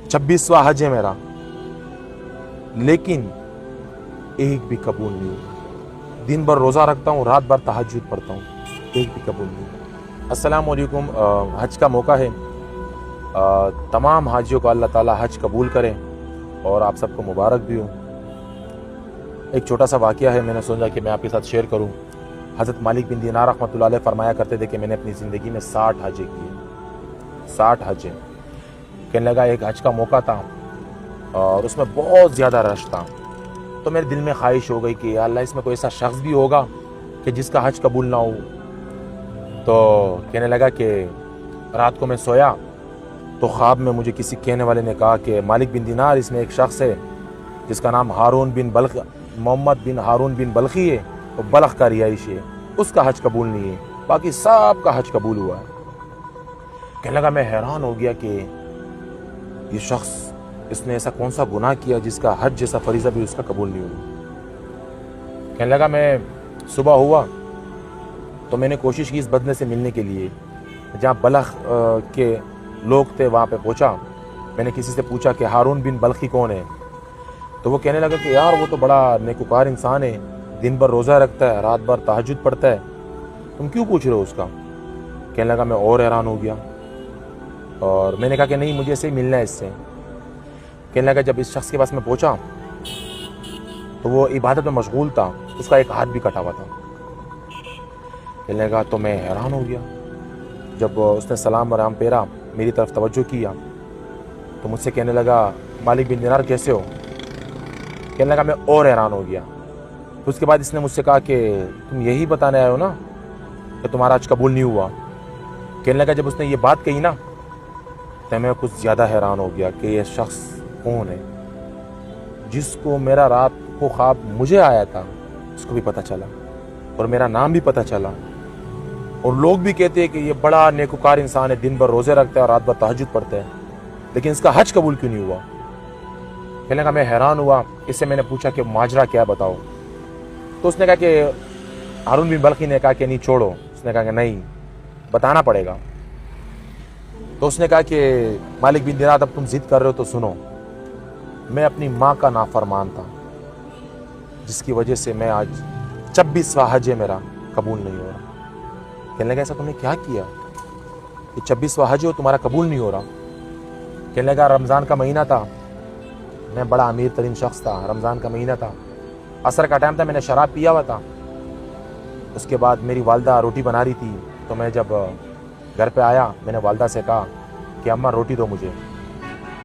26वां हज है मेरा, लेकिन एक भी कबूल नहीं हुआ। दिन भर रोज़ा रखता हूँ, रात भर तहज्जुद पढ़ता हूँ, एक भी कबूल नहीं हुआ। अस्सलाम वालेकुम। हज का मौका है, तमाम हाजियों को अल्लाह ताला हज कबूल करें और आप सबको मुबारक भी हो। एक छोटा सा वाक़या है, मैंने सोचा कि मैं आपके साथ शेयर करूं। हज़रत मालिक बिन दीनार रहमतुल्लाह अलैह फरमाया करते थे कि मैंने अपनी ज़िंदगी में 60 हजें किए, 60 हजें। कहने लगा एक हज का मौका था और उसमें बहुत ज़्यादा रश था, तो मेरे दिल में ख्वाहिश हो गई कि या अल्लाह इसमें कोई ऐसा शख्स भी होगा कि जिसका हज कबूल ना हो। तो कहने लगा कि रात को मैं सोया तो ख्वाब में मुझे किसी कहने वाले ने कहा कि मालिक बिन दीनार, इसमें एक शख्स है जिसका नाम मोहम्मद बिन हारून बिन बल्खी है, वो बल्ख का रिहाइश है, उसका हज कबूल नहीं है, बाकी सब का हज कबूल हुआ है। कहने लगा मैं हैरान हो गया कि ये शख्स, इसने ऐसा कौन सा गुनाह किया जिसका हज जैसा फरीज़ा भी उसका कबूल नहीं हुआ। कहने लगा मैं सुबह हुआ तो मैंने कोशिश की इस बंदे से मिलने के लिए, जहाँ बल्ख के लोग थे वहाँ पे पहुँचा। मैंने किसी से पूछा कि हारून बिन बल्खी कौन है, तो वो कहने लगा कि यार वो तो बड़ा नेकुकार इंसान है, दिन भर रोज़ा रखता है, रात भर तहज्जुद पढ़ता है, तुम क्यों पूछ रहे हो उसका। कहने लगा मैं और हैरान हो गया और मैंने कहा कि नहीं, मुझे ऐसे ही मिलना है इससे। कहने लगा जब इस शख्स के पास मैं पहुंचा तो वो इबादत में मशगूल था, उसका एक हाथ भी कटा हुआ था। कहने लगा तो मैं हैरान हो गया। जब उसने सलाम और राम पेरा मेरी तरफ तवज्जो किया तो मुझसे कहने लगा मालिक बिन दीनार कैसे हो। कहने लगा मैं और हैरान हो गया। तो उसके बाद इसने मुझसे कहा कि तुम यही बताने आए हो ना कि तुम्हारा हज कबूल नहीं हुआ। कहने लगा जब उसने ये बात कही ना तो मैं कुछ ज़्यादा हैरान हो गया कि ये शख्स कौन है जिसको मेरा रात को ख्वाब मुझे आया था, उसको भी पता चला और मेरा नाम भी पता चला, और लोग भी कहते हैं कि ये बड़ा नेकुकार इंसान है, दिन भर रोज़े रखता है और रात भर तहज्जुद पढ़ता है, लेकिन इसका हज कबूल क्यों नहीं हुआ। कहने लगा मैं हैरान हुआ। इससे मैंने पूछा कि माजरा क्या बताओ। तो उसने कहा कि हारून बिन बल्खी ने कहा कि नहीं छोड़ो। उसने कहा कि नहीं, बताना पड़ेगा। तो उसने कहा कि मालिक बिन दीनार अब तुम जिद कर रहे हो तो सुनो, मैं अपनी माँ का नाफरमान था जिसकी वजह से मैं आज 26वां हज है मेरा, कबूल नहीं हो रहा। कहने लगा ऐसा तुमने क्या किया कि 26वां हज हो तुम्हारा कबूल नहीं हो रहा। कहने लगा रमज़ान का महीना था, मैं बड़ा अमीर तरीन शख्स था, रमज़ान का महीना था, असर का टाइम था, मैंने शराब पिया हुआ था। उसके बाद मेरी वालदा रोटी बना रही थी, तो मैं जब घर पे आया मैंने वालदा से कहा कि अम्मा रोटी दो मुझे।